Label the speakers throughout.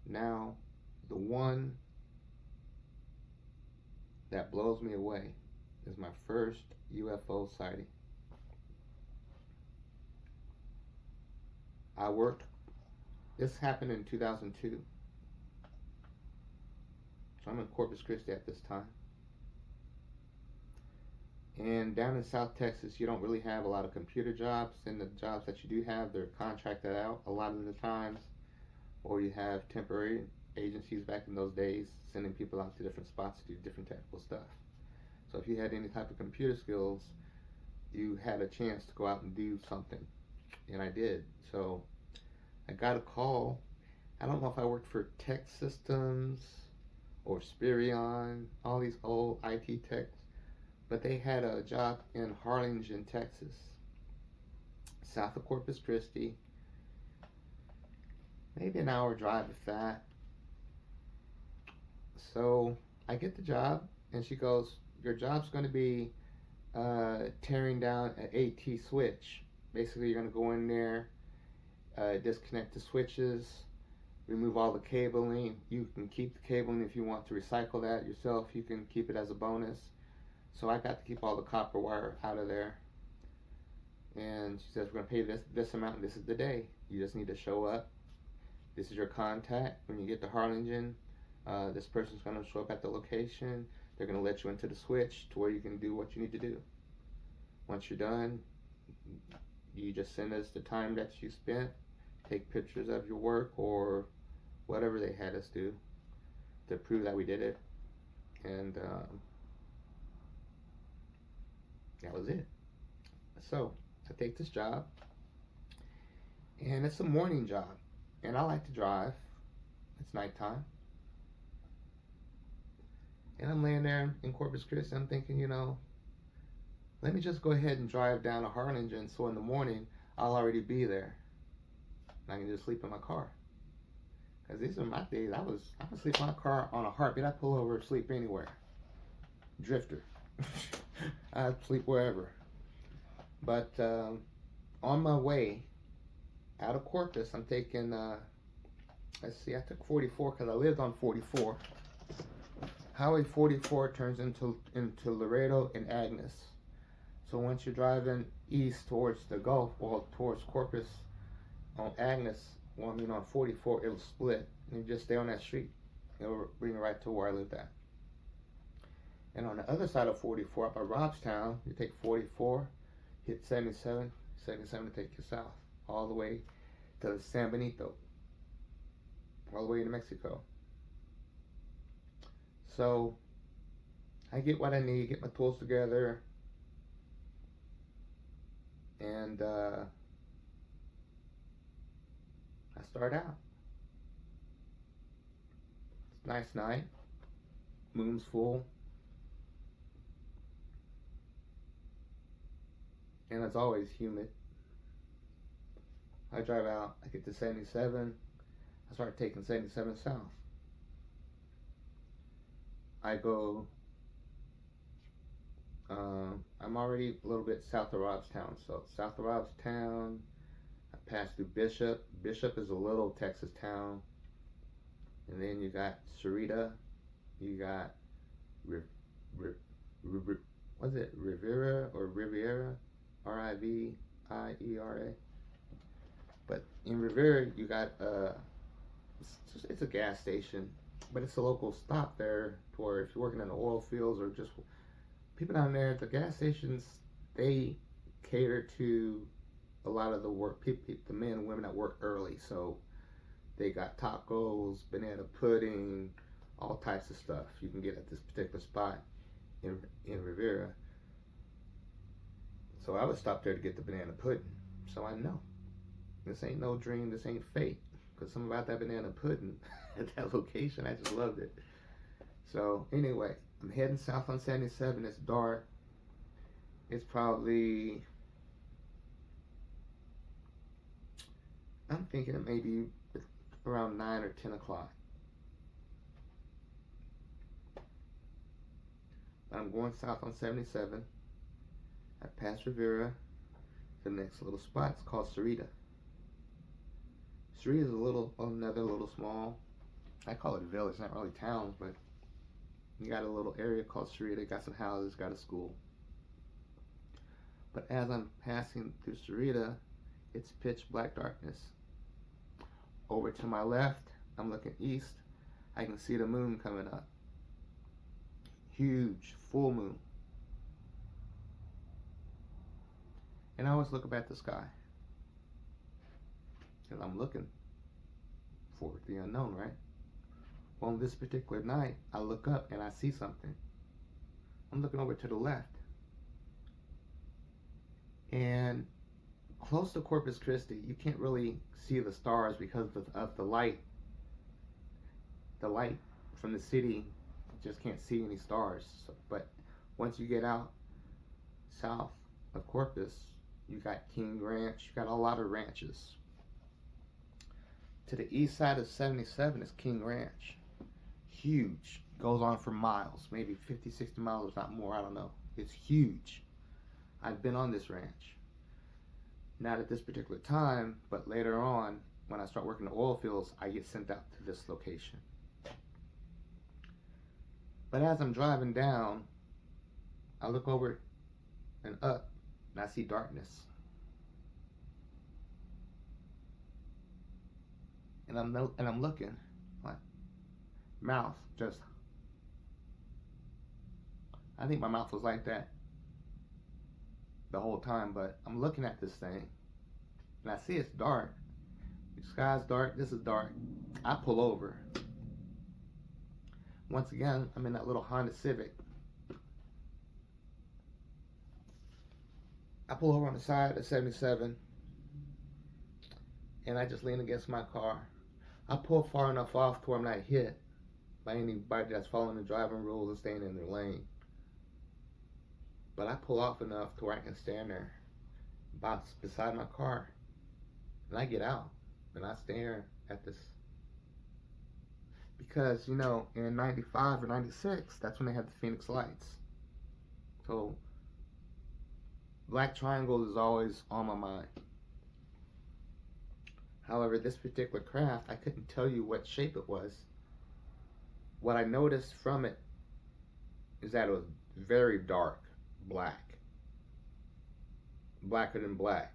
Speaker 1: Now, the one that blows me away is my first UFO sighting. I worked, this happened in 2002. So I'm in Corpus Christi at this time. And down in South Texas, you don't really have a lot of computer jobs, and the jobs that you do have, they're contracted out a lot of the times, or you have temporary agencies back in those days sending people out to different spots to do different technical stuff. So if you had any type of computer skills, you had a chance to go out and do something, and I did. So I got a call. I don't know if I worked for Tech Systems or Spirion, all these old IT techs, but they had a job in Harlingen, Texas, south of Corpus Christi, maybe an hour drive if that. So I get the job, and she goes, your job's going to be tearing down an AT switch. Basically, you're going to go in there, disconnect the switches, remove all the cabling. You can keep the cabling if you want to recycle that yourself. You can keep it as a bonus. So I got to keep all the copper wire out of there. And she says, we're going to pay this amount, and this is the day. You just need to show up. This is your contact. When you get to Harlingen, this person's going to show up at the location. They're going to let you into the switch to where you can do what you need to do. Once you're done, you just send us the time that you spent, take pictures of your work or whatever they had us do to prove that we did it. And that was it. So I take this job, and it's a morning job, and I like to drive. It's nighttime, and I'm laying there in Corpus Christi. I'm thinking, let me just go ahead and drive down to Harlingen, so in the morning I'll already be there, and I can just sleep in my car. Because these are my days. I would sleep in my car on a heartbeat. I pull over, sleep anywhere. Drifter. I sleep wherever. But on my way out of Corpus, I'm taking, I took 44 because I lived on 44. Highway 44 turns into Laredo and Agnes. So once you're driving east towards the Gulf, or towards Corpus on Agnes, on 44, it'll split. And you just stay on that street. It'll bring you right to where I lived at. And on the other side of 44, up at Robstown, you take 44, hit 77 to take you south, all the way to San Benito, all the way to Mexico. So I get what I need, get my tools together, and I start out. It's a nice night, moon's full, and it's always humid. I drive out, I get to 77, I start taking 77 south. I go, I'm already a little bit south of Robstown. So south of Robstown, I pass through Bishop. Bishop is a little Texas town. And then you got Sarita, you got what's it, Riviera or Riviera, Riviera. But in Riviera, you got it's a gas station, but it's a local stop there. For if you're working in the oil fields or just people down there, the gas stations, they cater to a lot of the work people, the men and women that work early. So they got tacos, banana pudding, all types of stuff you can get at this particular spot in Riviera. So I would stop there to get the banana pudding. So I know this ain't no dream, this ain't fate, because something about that banana pudding at that location, I just loved it. So anyway, I'm heading south on 77. It's dark. It's probably, I'm thinking it may be around 9 or 10 o'clock. I'm going south on 77. I pass Rivera. The next little spot is called Sarita. Sarita is another little small I call it a village, not really towns, but you got a little area called Sarita, got some houses, got a school. But as I'm passing through Sarita, it's pitch black darkness. Over to my left, I'm looking east, I can see the moon coming up. Huge, full moon. And I always look up at the sky, because I'm looking for the unknown, right? Well, on this particular night, I look up and I see something. I'm looking over to the left. And close to Corpus Christi, you can't really see the stars because of the light. The light from the city, you just can't see any stars. So, but once you get out south of Corpus, you got King Ranch, you got a lot of ranches. To the east side of 77 is King Ranch. Huge. Goes on for miles, maybe 50, 60 miles, if not more, I don't know. It's huge. I've been on this ranch. Not at this particular time, but later on, when I start working the oil fields, I get sent out to this location. But as I'm driving down, I look over and up, and I see darkness. And I'm looking, like, mouth just, I think my mouth was like that the whole time, but I'm looking at this thing, and I see it's dark. The sky's dark, this is dark. I pull over. Once again, I'm in that little Honda Civic. I pull over on the side of 77, and I just lean against my car. I pull far enough off to where I'm not hit by anybody that's following the driving rules and staying in their lane. But I pull off enough to where I can stand there beside my car. And I get out, and I stare at this. Because, you know, in 95 or 96, that's when they had the Phoenix lights. So, black triangles is always on my mind. However, this particular craft, I couldn't tell you what shape it was. What I noticed from it is that it was very dark black. Blacker than black.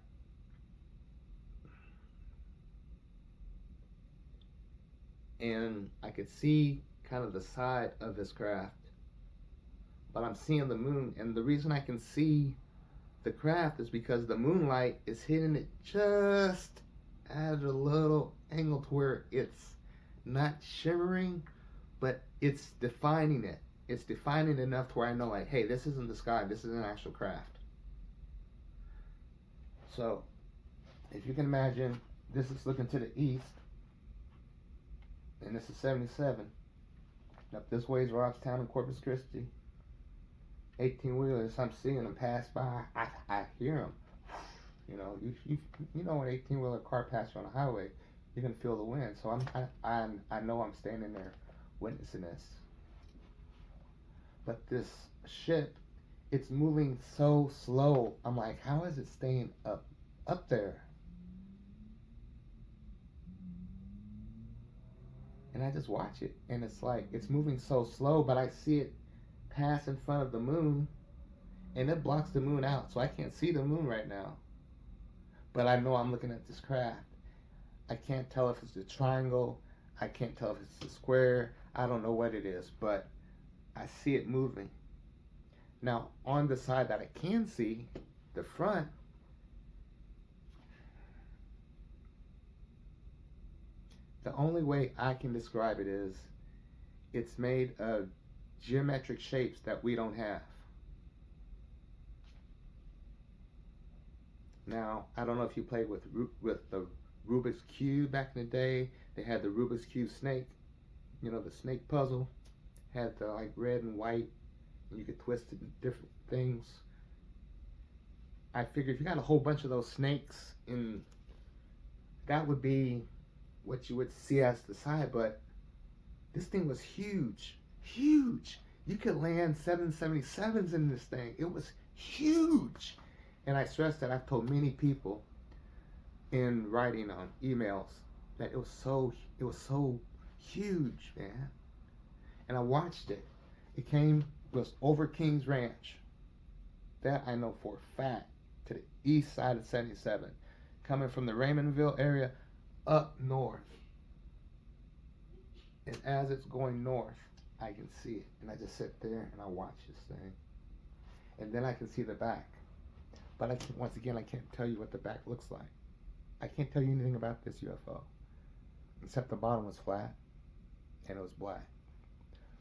Speaker 1: And I could see kind of the side of this craft. But I'm seeing the moon, and the reason I can see the craft is because the moonlight is hitting it just at a little angle to where it's not shimmering, but it's defining it. It's defining enough to where I know, like, hey, this isn't the sky, this is an actual craft. So, if you can imagine, this is looking to the east, and this is 77. Up this way is Robstown and Corpus Christi. 18-wheelers, I'm seeing them pass by. I hear them. You know, you know when an 18-wheeler car passes you on the highway, you can feel the wind. So I know I'm standing there witnessing this. But this ship, it's moving so slow. I'm like, how is it staying up there? And I just watch it, and it's like, it's moving so slow, but I see it pass in front of the moon, and it blocks the moon out, so I can't see the moon right now. But I know I'm looking at this craft. I can't tell if it's a triangle, I can't tell if it's a square, I don't know what it is, but I see it moving. Now, on the side that I can see, the front, the only way I can describe it is, it's made of geometric shapes that we don't have. Now, I don't know if you played with the Rubik's Cube back in the day. They had the Rubik's Cube snake, you know, the snake puzzle. Had the like red and white, and you could twist it in different things. I figured if you got a whole bunch of those snakes, that would be what you would see as the side, but this thing was huge. Huge. You could land 777s in this thing. It was huge. And I stress that I've told many people in writing on emails that it was so huge, man. And I watched it. It was over King's Ranch. That I know for a fact. To the east side of 77. Coming from the Raymondville area up north. And as it's going north, I can see it. And I just sit there and I watch this thing. And then I can see the back. But once again, I can't tell you what the back looks like. I can't tell you anything about this UFO. Except the bottom was flat and it was black.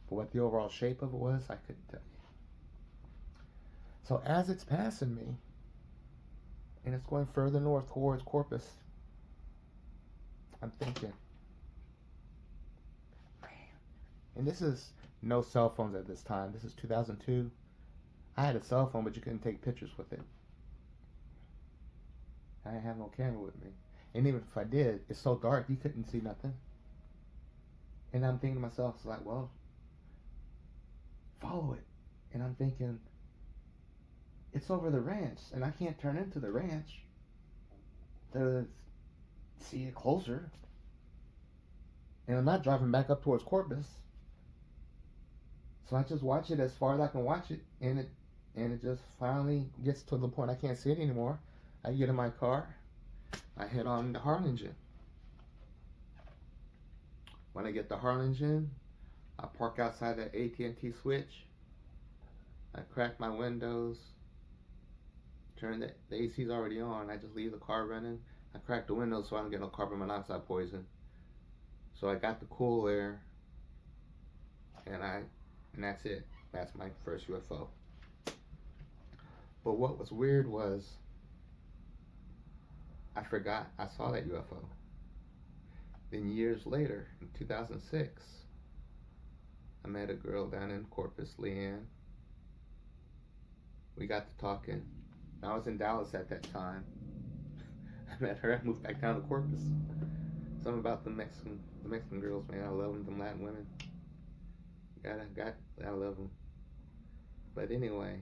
Speaker 1: But what the overall shape of it was, I couldn't tell you. So as it's passing me, and it's going further north towards Corpus, I'm thinking, man. And this is no cell phones at this time. This is 2002. I had a cell phone, but you couldn't take pictures with it. I didn't have no camera with me. And even if I did, it's so dark, you couldn't see nothing. And I'm thinking to myself, it's like, well, follow it. And I'm thinking, it's over the ranch, and I can't turn into the ranch to see it closer. And I'm not driving back up towards Corpus. So I just watch it as far as I can watch it, and it just finally gets to the point I can't see it anymore. I get in my car, I head on to Harlingen. When I get to Harlingen, I park outside the AT&T switch. I crack my windows, turn the AC's already on. I just leave the car running. I crack the windows so I don't get no carbon monoxide poison. So I got the cool air, and that's it. That's my first UFO. But what was weird was I forgot I saw that UFO. Then years later, in 2006, I met a girl down in Corpus, Leanne. We got to talking. I was in Dallas at that time. I met her. I moved back down to Corpus. Something about the Mexican girls, man. I love them, them Latin women. I love them. But anyway,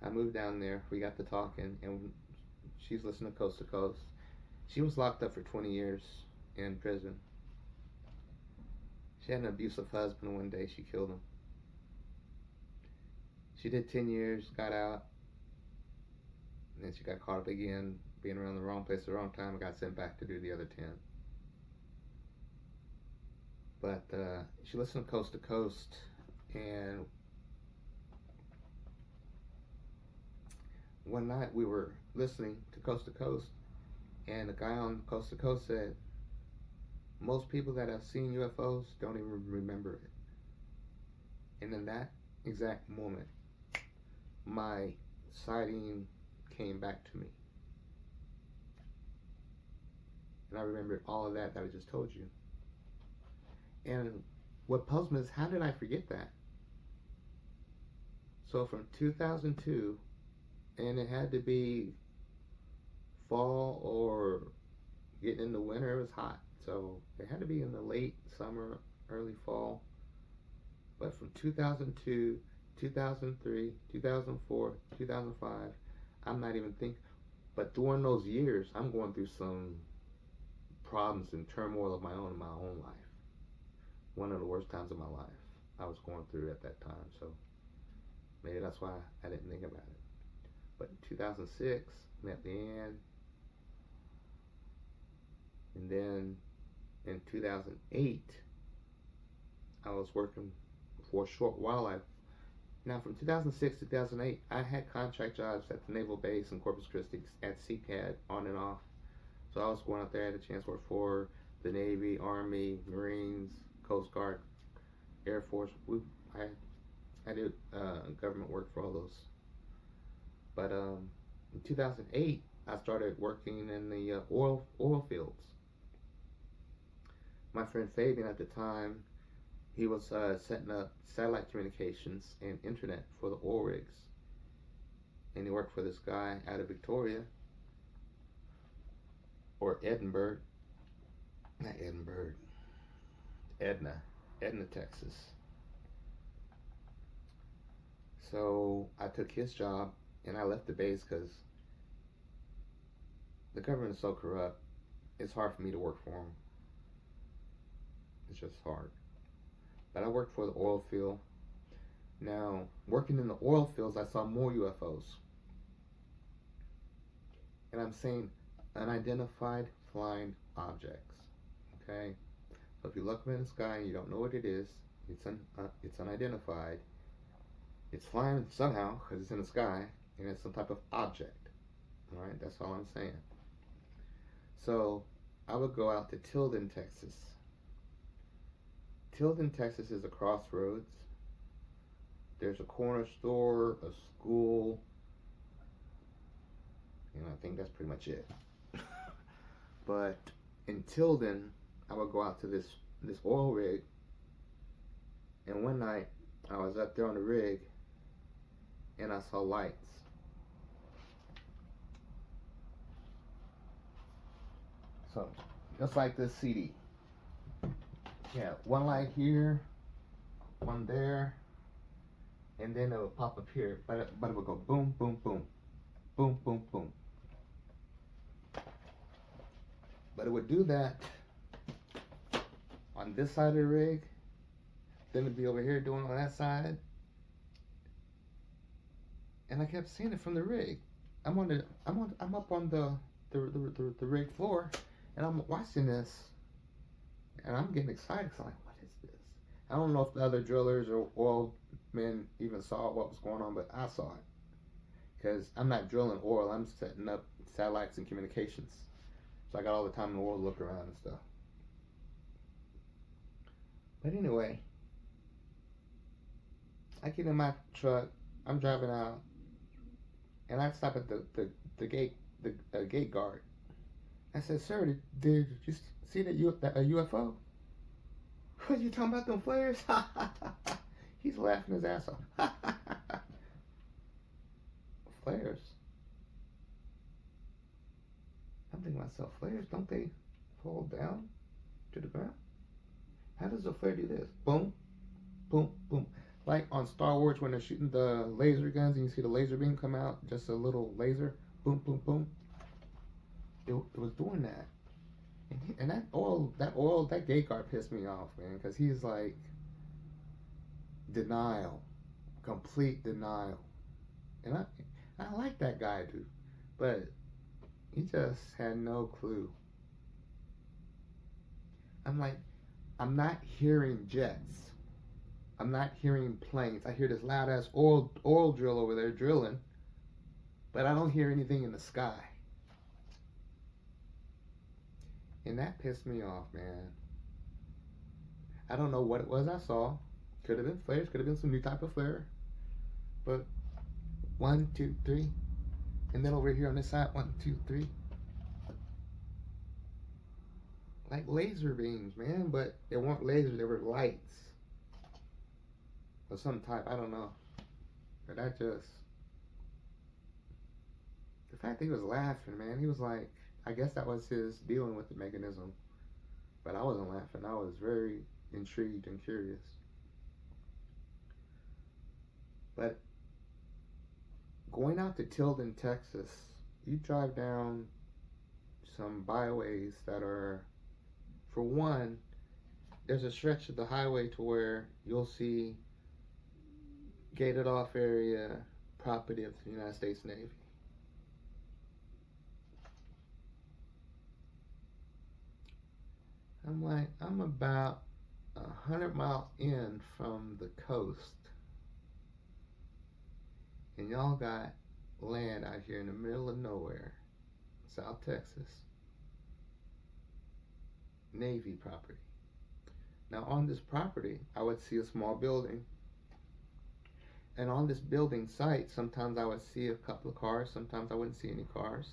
Speaker 1: I moved down there. We got to talking, and she's listening to Coast to Coast. She was locked up for 20 years in prison. She had an abusive husband. One day she killed him. She did 10 years, got out, and then she got caught up again, being around the wrong place at the wrong time, and got sent back to do the other 10. But she listened to Coast, and one night we were listening to Coast, and the guy on Coast to Coast said, most people that have seen UFOs don't even remember it. And in that exact moment, my sighting came back to me. And I remembered all of that I just told you. And what puzzles me is, how did I forget that? So from 2002, and it had to be fall or getting into winter, it was hot. So it had to be in the late summer, early fall. But from 2002, 2003, 2004, 2005, I'm not even thinking. But during those years, I'm going through some problems and turmoil of my own in my own life. One of the worst times of my life I was going through at that time. So maybe that's why I didn't think about it. But in 2006, met Leanne. And then in 2008, I was working for a short while. Now from 2006 to 2008, I had contract jobs at the Naval Base in Corpus Christi at CCAD on and off. So I was going out there. I had a chance to work for the Navy, Army, Marines, Coast Guard, Air Force. I did government work for all those. But in 2008, I started working in the oil fields. My friend Fabian at the time, he was setting up satellite communications and internet for the oil rigs. And he worked for this guy out of Victoria, or Edinburgh, not Edinburgh, Edna, Texas. So I took his job and I left the base because the government is so corrupt, it's hard for me to work for them. It's just hard. But I worked for the oil field. Now, working in the oil fields, I saw more UFOs. And I'm saying unidentified flying objects. Okay? So if you look up in the sky and you don't know what it is, it's unidentified. It's flying somehow because it's in the sky and it's some type of object. All right? That's all I'm saying. So I would go out to Tilden, Texas. Tilden, Texas is a crossroads. There's a corner store, a school, and I think that's pretty much it. But in Tilden, I would go out to this oil rig, and one night I was up there on the rig, and I saw lights. So, just like this CD. Yeah, one light here, one there, and then it would pop up here, but it would go boom, boom, boom, boom, boom, boom. But it would do that on this side of the rig, then it'd be over here doing on that side, and I kept seeing it from the rig. I'm up on the rig floor, and I'm watching this. And I'm getting excited because I'm like, what is this? I don't know if the other drillers or oil men even saw what was going on, but I saw it. Because I'm not drilling oil, I'm setting up satellites and communications. So I got all the time in the world to look around and stuff. But anyway, I get in my truck, I'm driving out, and I stop at the gate guard. I said, sir, did you see a UFO? What, you talking about them flares? He's laughing his ass off. Flares? I'm thinking to myself, flares, don't they fall down to the ground? How does a flare do this? Boom, boom, boom. Like on Star Wars when they're shooting the laser guns and you see the laser beam come out, just a little laser, boom, boom, boom. It was doing that. And that gate guard pissed me off, man, because he's like, denial, complete denial. And I like that guy, dude, but he just had no clue. I'm like, I'm not hearing jets. I'm not hearing planes. I hear this loud ass oil drill over there drilling, but I don't hear anything in the sky. And that pissed me off, man. I don't know what it was I saw. Could have been flares, could have been some new type of flare. But 1, 2, 3. And then over here on this side, 1, 2, 3. Like laser beams, man. But they weren't lasers, they were lights. Or some type, I don't know. But that just... The fact that he was laughing, man. He was like... I guess that was his dealing with the mechanism. But I wasn't laughing. I was very intrigued and curious. But going out to Tilden, Texas, you drive down some byways that are, for one, there's a stretch of the highway to where you'll see gated off area property of the United States Navy. I'm like, I'm about 100 miles in from the coast, and y'all got land out here in the middle of nowhere, South Texas, Navy property. Now on this property, I would see a small building, and on this building site, sometimes I would see a couple of cars, sometimes I wouldn't see any cars.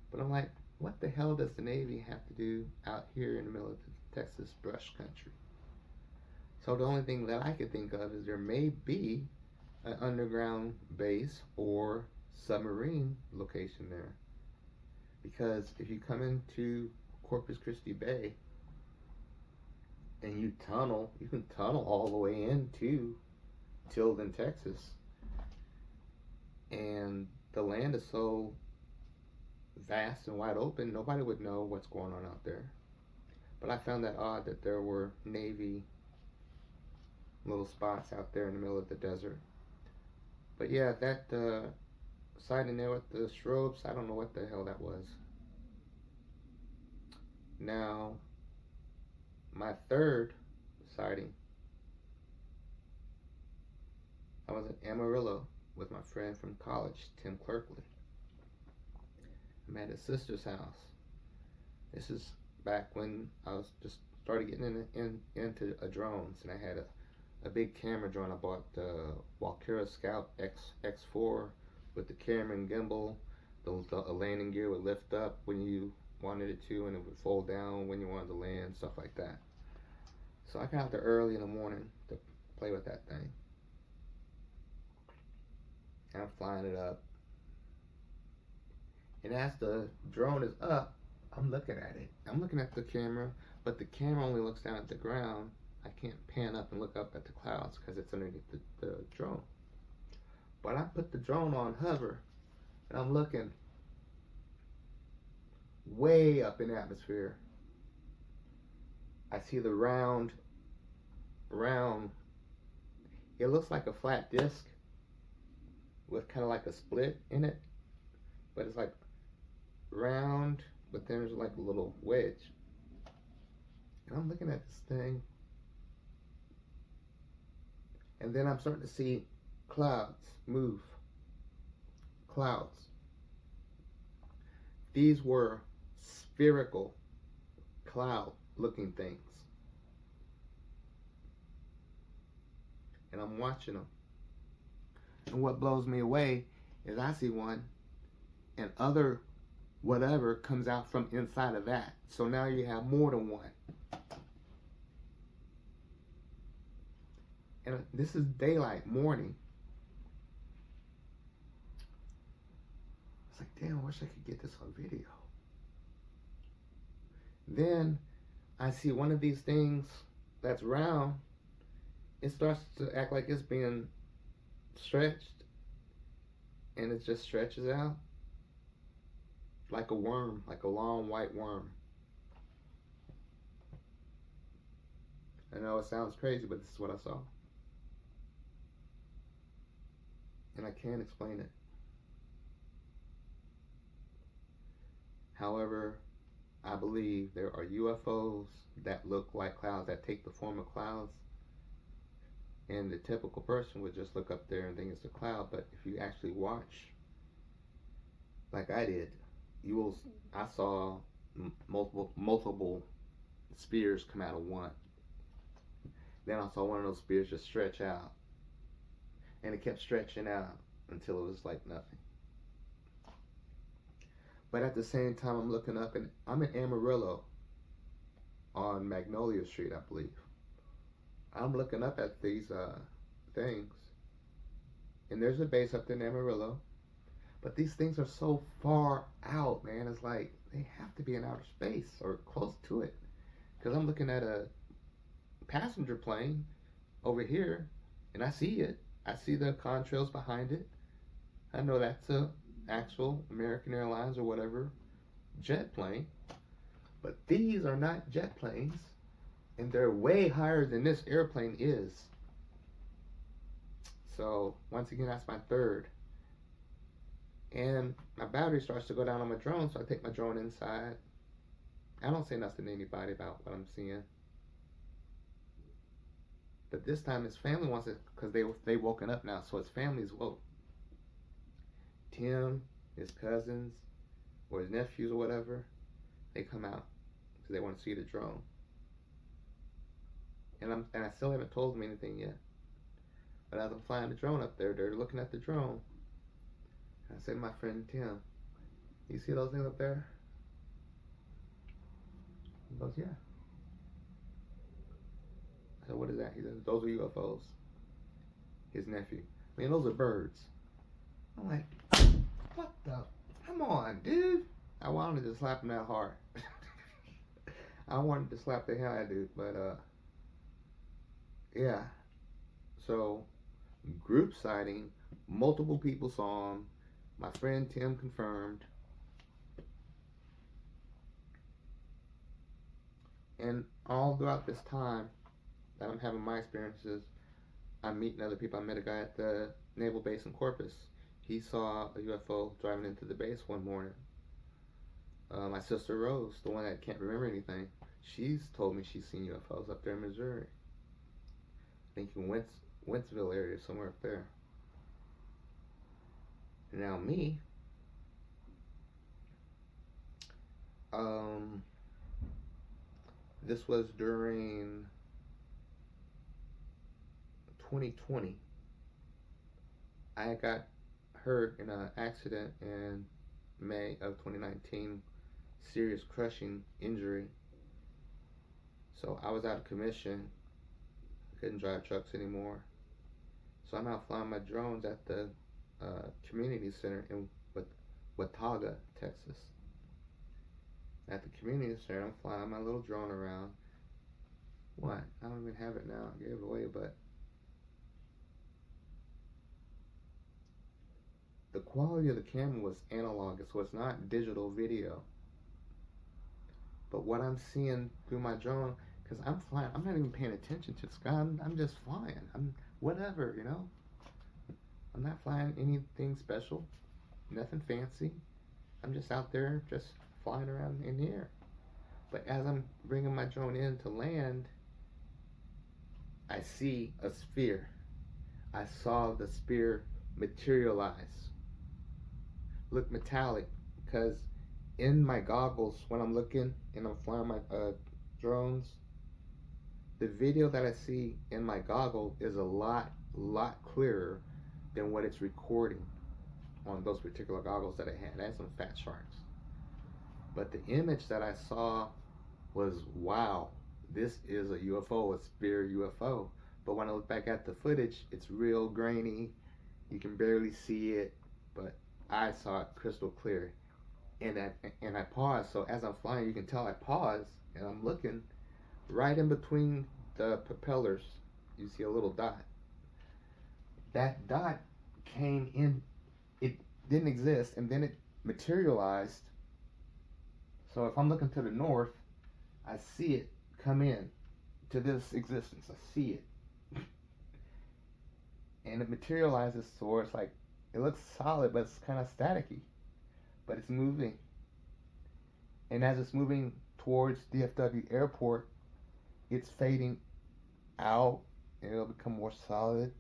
Speaker 1: But I'm like, what the hell does the Navy have to do out here in the middle of the Texas brush country? So the only thing that I could think of is there may be an underground base or submarine location there. Because if you come into Corpus Christi Bay and you can tunnel all the way into Tilden, Texas. And the land is so vast and wide open, nobody would know what's going on out there. But I found that odd that there were Navy little spots out there in the middle of the desert. But yeah, that sighting there with the strobes, I don't know what the hell that was. Now, my third sighting, I was in Amarillo with my friend from college, Tim Clerkley. I'm at his sister's house. This is back when I was just started getting into drones, and I had a big camera drone. I bought the Walkera Scout X4 with the camera and gimbal. The landing gear would lift up when you wanted it to, and it would fold down when you wanted to land, stuff like that. So I got out there early in the morning to play with that thing. And I'm flying it up. And as the drone is up, I'm looking at it. I'm looking at the camera, but the camera only looks down at the ground. I can't pan up and look up at the clouds because it's underneath the drone. But I put the drone on hover, and I'm looking way up in the atmosphere. I see the round, it looks like a flat disc with kind of like a split in it, but it's like round, but then there's like a little wedge. And I'm looking at this thing, and then I'm starting to see clouds move. Clouds. These were spherical cloud looking things. And I'm watching them. And what blows me away is I see one, and other whatever comes out from inside of that. So now you have more than one. And this is daylight, morning. It's like, damn, I wish I could get this on video. Then I see one of these things that's round. It starts to act like it's being stretched, and it just stretches out like a worm, like a long white worm. I know it sounds crazy, but this is what I saw. And I can't explain it. However, I believe there are UFOs that look like clouds, that take the form of clouds. And the typical person would just look up there and think it's a cloud. But if you actually watch, like I did, I saw multiple spears come out of one. Then I saw one of those spears just stretch out. And it kept stretching out until it was like nothing. But at the same time, I'm looking up, and I'm in Amarillo on Magnolia Street, I believe. I'm looking up at these things, and there's a base up there in Amarillo, but these things are so far out, man. It's like they have to be in outer space or close to it, because I'm looking at a passenger plane over here, and I see it. I see the contrails behind it. I know that's a actual American Airlines or whatever jet plane, but these are not jet planes. And they're way higher than this airplane is. So, once again, that's my third. And my battery starts to go down on my drone, so I take my drone inside. I don't say nothing to anybody about what I'm seeing. But this time his family wants it, because they woken up now, so his family's woke. Tim, his cousins, or his nephews or whatever, they come out because they want to see the drone. And I still haven't told them anything yet. But as I'm flying the drone up there, they're looking at the drone. And I said to my friend Tim, "You see those things up there?" He goes, "Yeah." I said, "What is that?" He said, "Those are UFOs." His nephew. "Man, those are birds." I'm like, what the? Come on, dude. I wanted to slap him that hard. I wanted to slap the hell out of dude, but yeah. So, group sighting, multiple people saw him. My friend Tim confirmed. And all throughout this time that I'm having my experiences, I'm meeting other people. I met a guy at the naval base in Corpus. He saw a UFO driving into the base one morning. My sister Rose, the one that can't remember anything, she's told me she's seen UFOs up there in Missouri. I think in Wentzville area, somewhere up there. Now me, this was during 2020. I got hurt in an accident in May of 2019, serious crushing injury. So I was out of commission. I couldn't drive trucks anymore. So I'm out flying my drones at the community center in Watauga, Texas. At the community center, I'm flying my little drone around. What? I don't even have it now. I gave it away, but the quality of the camera was analog, so it's not digital video. But what I'm seeing through my drone, because I'm flying, I'm not even paying attention to the sky. I'm just flying. I'm whatever, you know. I'm not flying anything special, nothing fancy. I'm just out there, just flying around in the air. But as I'm bringing my drone in to land, I see a sphere. I saw the sphere materialize, look metallic, because in my goggles, when I'm looking and I'm flying my drones, the video that I see in my goggle is a lot clearer than what it's recording on those particular goggles that I had. I had some fat sharks. But the image that I saw was, wow, this is a UFO, a sphere UFO. But when I look back at the footage, it's real grainy. You can barely see it, but I saw it crystal clear. And I paused. So as I'm flying, you can tell I paused and I'm looking right in between the propellers. You see a little dot. That dot came in. It didn't exist, and then it materialized. So if I'm looking to the north, I see it come in to this existence. I see it. And it materializes so it's like, it looks solid, but it's kind of staticky. But it's moving. And as it's moving towards DFW Airport, it's fading out, and it'll become more solid,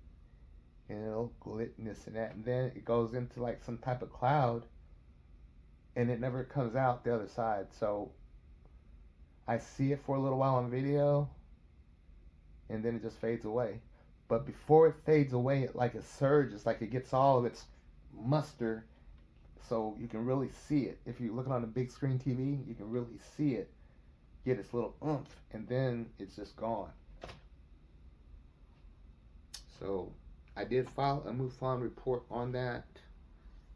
Speaker 1: and it'll glit and this and that. And then it goes into like some type of cloud, and it never comes out the other side. So I see it for a little while on video, and then it just fades away. But before it fades away, it like it surges, like it gets all of its muster, so you can really see it. If you're looking on a big screen TV, you can really see it get its little oomph, and then it's just gone. So I did file a MUFON report on that.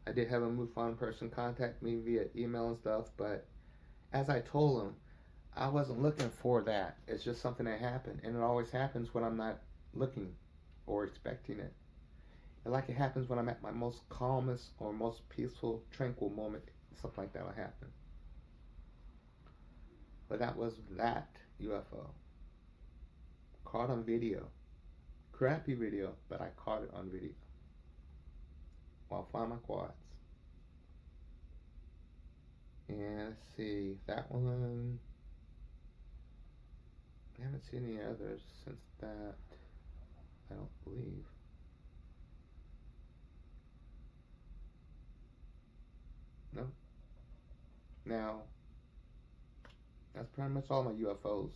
Speaker 1: I did have a MUFON person contact me via email and stuff, but as I told them, I wasn't looking for that. It's just something that happened, and it always happens when I'm not looking or expecting it. And like it happens when I'm at my most calmest or most peaceful, tranquil moment, something like that will happen. But that was that UFO. Caught on video. Crappy video, but I caught it on video while flying my quads. And let's see, that one, I haven't seen any others since that, I don't believe. No. Now, that's pretty much all my UFOs.